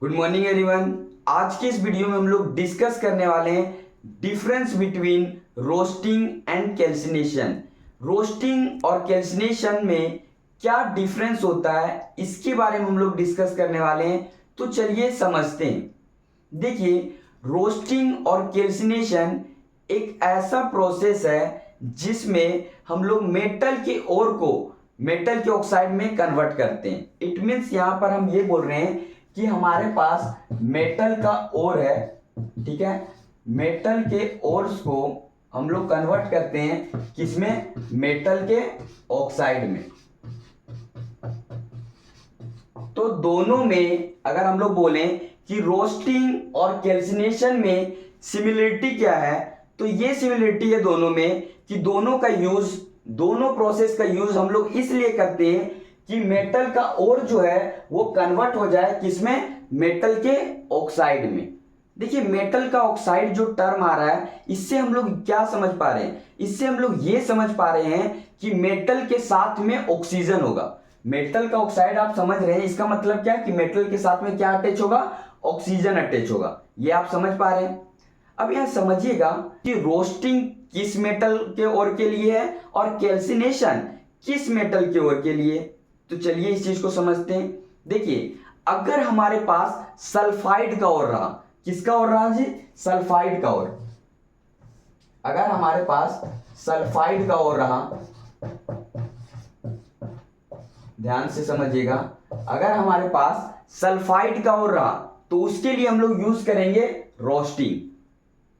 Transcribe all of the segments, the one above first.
Good morning everyone. आज के इस वीडियो में हम लोग डिस्कस करने वाले हैं difference between roasting and calcination. Roasting और कैल्सिनेशन में क्या डिफरेंस होता है इसके बारे में हम लोग डिस्कस करने वाले हैं। तो चलिए समझते हैं। देखिए, रोस्टिंग और कैल्सिनेशन एक ऐसा प्रोसेस है जिसमें हम लोग मेटल के ओर को मेटल के ऑक्साइड में कन्वर्ट करते हैं। इट मीन्स यहां पर हम ये बोल रहे हैं कि हमारे पास मेटल का ओर है, ठीक है। मेटल के ओर्स को हम लोग कन्वर्ट करते हैं किसमें? मेटल के ऑक्साइड में। तो दोनों में अगर हम लोग बोलें कि रोस्टिंग और कैल्सिनेशन में सिमिलरिटी क्या है, तो ये सिमिलरिटी है दोनों में कि दोनों प्रोसेस का यूज हम लोग इसलिए करते हैं कि मेटल का ओर जो है वो कन्वर्ट हो जाए किसमें? मेटल के ऑक्साइड में। देखिए, मेटल का ऑक्साइड जो टर्म आ रहा है, इससे हम लोग क्या समझ पा रहे हैं? इससे हम लोग ये समझ पा रहे हैं कि मेटल के साथ में ऑक्सीजन होगा। मेटल का ऑक्साइड आप समझ रहे हैं, इसका मतलब क्या है कि मेटल के साथ में क्या अटैच होगा? ऑक्सीजन अटैच होगा। ये आप समझ पा रहे हैं। अब यहां समझिएगा कि रोस्टिंग किस मेटल के ओर के लिए है और कैल्सिनेशन किस मेटल के ओर के लिए। तो चलिए इस चीज को समझते हैं। देखिए, अगर हमारे पास सल्फाइड का ओर रहा, किसका ओर रहा जी? सल्फाइड का ओर। अगर हमारे पास सल्फाइड का ओर रहा, ध्यान से समझिएगा, अगर हमारे पास सल्फाइड का ओर रहा तो उसके लिए हम लोग यूज करेंगे रोस्टिंग।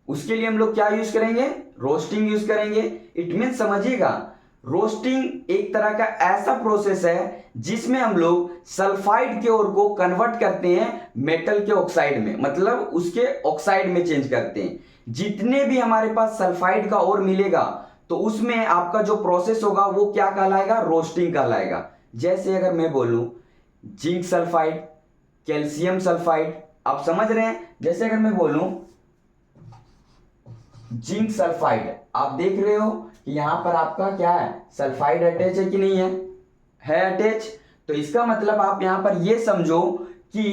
उसके लिए हम लोग क्या यूज करेंगे? रोस्टिंग यूज करेंगे। इट मीन समझिएगा, रोस्टिंग एक तरह का ऐसा प्रोसेस है जिसमें हम लोग सल्फाइड के ओर को कन्वर्ट करते हैं मेटल के ऑक्साइड में, मतलब उसके ऑक्साइड में चेंज करते हैं। जितने भी हमारे पास सल्फाइड का ओर मिलेगा तो उसमें आपका जो प्रोसेस होगा वो क्या कहलाएगा? रोस्टिंग कहलाएगा। जैसे अगर मैं बोलूं जिंक सल्फाइड, कैल्शियम सल्फाइड, आप समझ रहे हैं। जैसे अगर मैं बोलूं जिंक सल्फाइड, आप देख रहे हो कि यहां पर आपका क्या है? सल्फाइड अटैच है कि नहीं है? है अटैच। तो इसका मतलब आप यहां पर ये समझो कि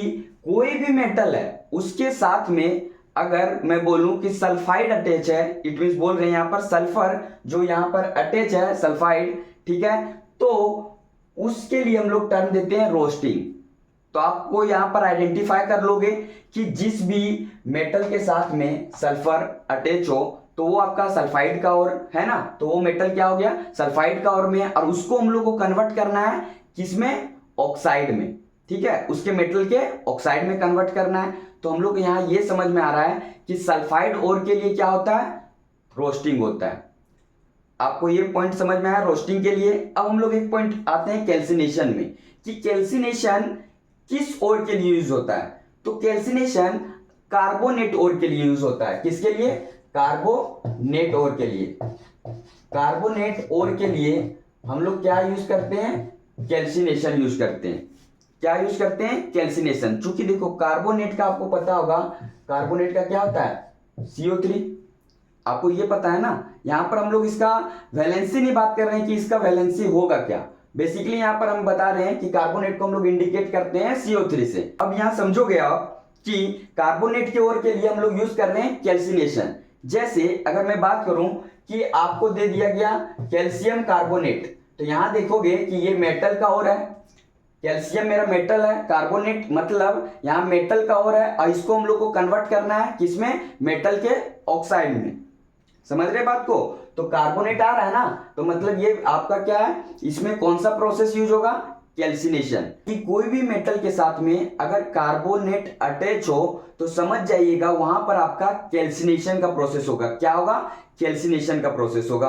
कोई भी मेटल है उसके साथ में अगर मैं बोलूं कि सल्फाइड अटैच है, इट मींस बोल रहे हैं यहां पर सल्फर जो यहां पर अटैच है सल्फाइड, ठीक है, तो उसके लिए हम लोग टर्म देते हैं रोस्टिंग। तो आपको यहां पर आइडेंटिफाई कर लोगे कि जिस भी मेटल के साथ में सल्फर अटैच हो तो वो आपका सल्फाइड का ओर है ना, तो वो मेटल क्या हो गया? सल्फाइड का ओर में है। और उसको हम लोग को कन्वर्ट करना है किसमें? ऑक्साइड में, ठीक है। उसके मेटल के ऑक्साइड में कन्वर्ट करना है। तो हम लोग यहां ये समझ में आ रहा है कि सल्फाइड ओर के लिए क्या होता है? रोस्टिंग होता है। आपको ये पॉइंट समझ में आया रोस्टिंग के लिए। अब हम लोग एक पॉइंट आते हैं कैल्सिनेशन में, कि कैल्सिनेशन किस ओर के लिए यूज होता है। तो कैल्सिनेशन कार्बोनेट ओर के लिए यूज होता है। किसके लिए? कार्बोनेट ओर के लिए। कार्बोनेट ओर के लिए हम लोग क्या यूज करते हैं? कैल्सिनेशन यूज करते हैं। क्या यूज करते हैं? कैल्सिनेशन। चूंकि देखो कार्बोनेट का आपको पता होगा, कार्बोनेट का क्या होता है? CO3। आपको ये पता है ना। यहां पर हम लोग इसका वैलेंसी नहीं बात कर रहे हैं कि इसका वैलेंसी होगा क्या। बेसिकली यहां पर हम बता रहे हैं कि कार्बोनेट को हम लोग इंडिकेट करते हैं CO3 से। अब यहां समझोगे आप कि कार्बोनेट के ओर के लिए हम लोग यूज कर रहे हैं कैल्सिनेशन। जैसे अगर मैं बात करूं कि आपको दे दिया गया कैल्शियम कार्बोनेट, तो यहां देखोगे कि ये मेटल का ओर है, कैल्शियम मेरा मेटल है, कार्बोनेट मतलब यहां मेटल का ओर है, और इसको हम लोग को कन्वर्ट करना है किसमें? मेटल के ऑक्साइड में। समझ रहे बात को? तो कार्बोनेट आ रहा है ना, तो मतलब ये आपका क्या है? इसमें कौन सा प्रोसेस यूज होगा? कैल्सिनेशन। कि कोई भी मेटल के साथ में अगर कार्बोनेट अटैच हो तो समझ जाइएगा वहां पर आपका कैल्सिनेशन का प्रोसेस होगा। क्या होगा? कैल्सिनेशन का प्रोसेस होगा।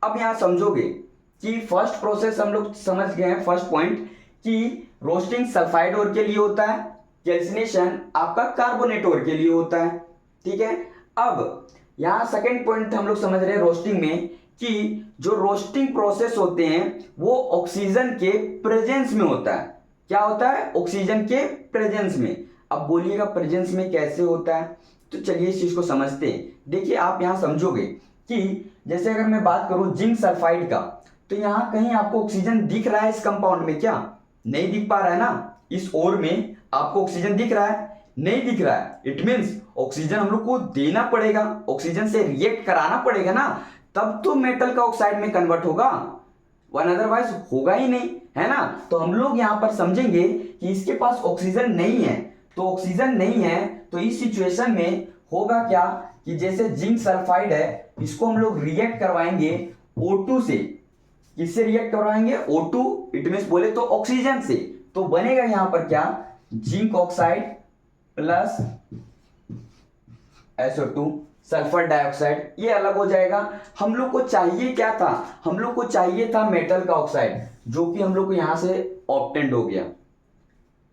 अब यहां समझोगे कि फर्स्ट प्रोसेस हम लोग समझ गए हैं, फर्स्ट पॉइंट, कि रोस्टिंग सल्फाइड ओर के लिए होता है, कैल्सिनेशन आपका कार्बोनेट ओर के लिए होता है, ठीक है। अब यहां सेकंड पॉइंट हम लोग समझ रहे हैं रोस्टिंग में कि जो रोस्टिंग प्रोसेस होते हैं वो ऑक्सीजन के प्रेजेंस में होता है। क्या होता है? ऑक्सीजन के प्रेजेंस में। अब बोलिएगा प्रेजेंस में कैसे होता है? तो चलिए इस चीज को समझते हैं। देखिए, आप यहां समझोगे कि जैसे अगर मैं बात करूं जिंक सल्फाइड का, तो यहां कहीं आपको ऑक्सीजन दिख रहा है इस कंपाउंड में? क्या नहीं दिख पा रहा है ना। इस ओर में आपको ऑक्सीजन दिख रहा है? नहीं दिख रहा है। इट मीन्स ऑक्सीजन हम लोग को देना पड़ेगा, ऑक्सीजन से रिएक्ट कराना पड़ेगा ना, तब तो मेटल का ऑक्साइड में कन्वर्ट होगा, वन अदरवाइज होगा ही नहीं, है ना। तो हम लोग यहां पर समझेंगे कि इसके पास ऑक्सीजन नहीं है, तो ऑक्सीजन नहीं है तो इस सिचुएशन में होगा क्या कि जैसे जिंक सल्फाइड है, इसको हम लोग रिएक्ट करवाएंगे O2 से। किससे रिएक्ट करवाएंगे? O2, इट मीन्स बोले तो ऑक्सीजन से। तो बनेगा यहां पर क्या? Zinc oxide plus SO2 sulphur dioxide, ये अलग हो जाएगा। हम लोग को चाहिए क्या था? हम लोग को चाहिए था मेटल का ऑक्साइड, जो कि हम लोग को यहां से ऑब्टेन्ड हो गया।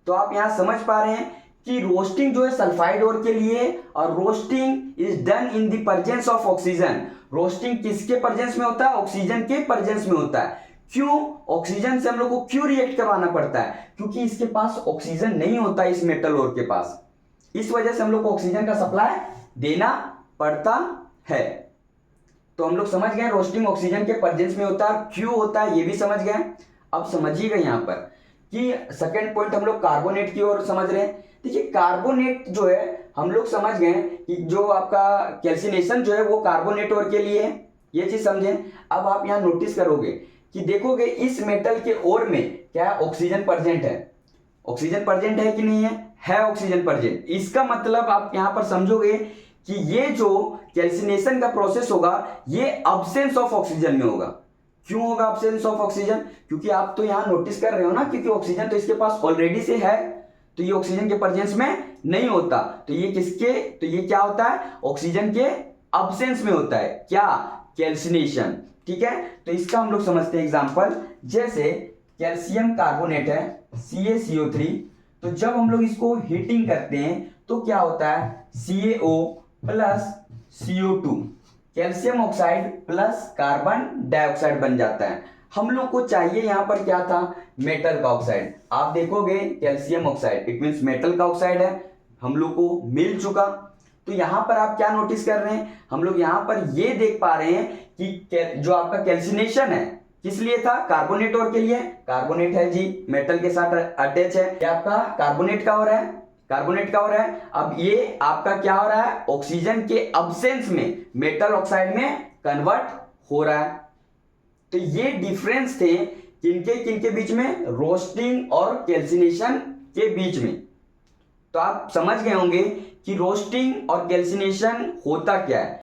तो आप यहां समझ पा रहे हैं कि रोस्टिंग जो है सल्फाइड ओर के लिए, और roasting is done in the presence of oxygen. Roasting किसके प्रेजेंस में होता है? ऑक्सीजन के प्रेजेंस में होता है। क्यों? ऑक्सीजन से हम लोग को क्यों रिएक्ट करवाना पड़ता है? क्योंकि इसके पास ऑक्सीजन नहीं होता इस मेटल ओर के पास, इस वजह से हम लोग को ऑक्सीजन का सप्लाई देना पड़ता है। तो हम लोग समझ गए रोस्टिंग ऑक्सीजन के प्रेजेंस में होता है, क्यों होता है ये भी समझ गए। अब समझिएगा यहां पर कि सेकंड पॉइंट हम लोग कार्बोनेट की ओर समझ रहे हैं। देखिए कार्बोनेट जो है हम लोग समझ गए कि जो आपका कैल्सिनेशन जो है वो कार्बोनेट ओर के लिए है, ये चीज समझे। अब आप यहां नोटिस करोगे कि देखोगे इस मेटल के ओर में क्या ऑक्सीजन प्रेजेंट है। ऑक्सीजन प्रेजेंट है कि नहीं है ऑक्सीजन प्रेजेंट। इसका मतलब आप यहां पर समझोगे कि ये जो कैल्सिनेशन का प्रोसेस होगा ये अब्सेंस ऑफ ऑक्सीजन में होगा। क्यों होगा अब्सेंस ऑफ ऑक्सीजन? क्योंकि आप तो यहां नोटिस कर रहे हो ना, क्योंकि ऑक्सीजन तो इसके पास ऑलरेडी से है, तो ये ऑक्सीजन के प्रेजेंस में नहीं होता। तो ये किसके, तो ये क्या होता है? ऑक्सीजन के अब्सेंस में होता है। क्या? कैल्सिनेशन। ठीक है, तो इसका हम लोग समझते हैं एग्जांपल। जैसे कैल्शियम कार्बोनेट है CaCO3, तो जब हम लोग इसको हीटिंग करते हैं तो क्या होता है? CaO plus CO2 calcium oxide plus carbon dioxide बन जाता है। हम लोग को चाहिए यहां पर क्या था? मेटल का ऑक्साइड। आप देखोगे calcium oxide, it means metal का ऑक्साइड है, हम लोग को मिल चुका। तो यहां पर आप क्या नोटिस कर रहे हैं? हम लोग यहां पर ये देख पा रहे हैं कि जो आपका कैल्सिनेशन है किस लिए था? कार्बोनेट ओर के लिए। कार्बोनेट है जी, मेटल के साथ अटैच है, ये आपका कार्बोनेट का हो रहा है, कार्बोनेट का हो रहा है। अब ये आपका क्या हो रहा है? ऑक्सीजन के अब्सेंस में मेटल ऑक्साइड में कन्वर्ट हो रहा है। तो ये डिफरेंस थे किनके बीच में? रोस्टिंग और कैल्सिनेशन के बीच में। तो आप समझ गए होंगे कि रोस्टिंग और कैल्सिनेशन होता क्या है।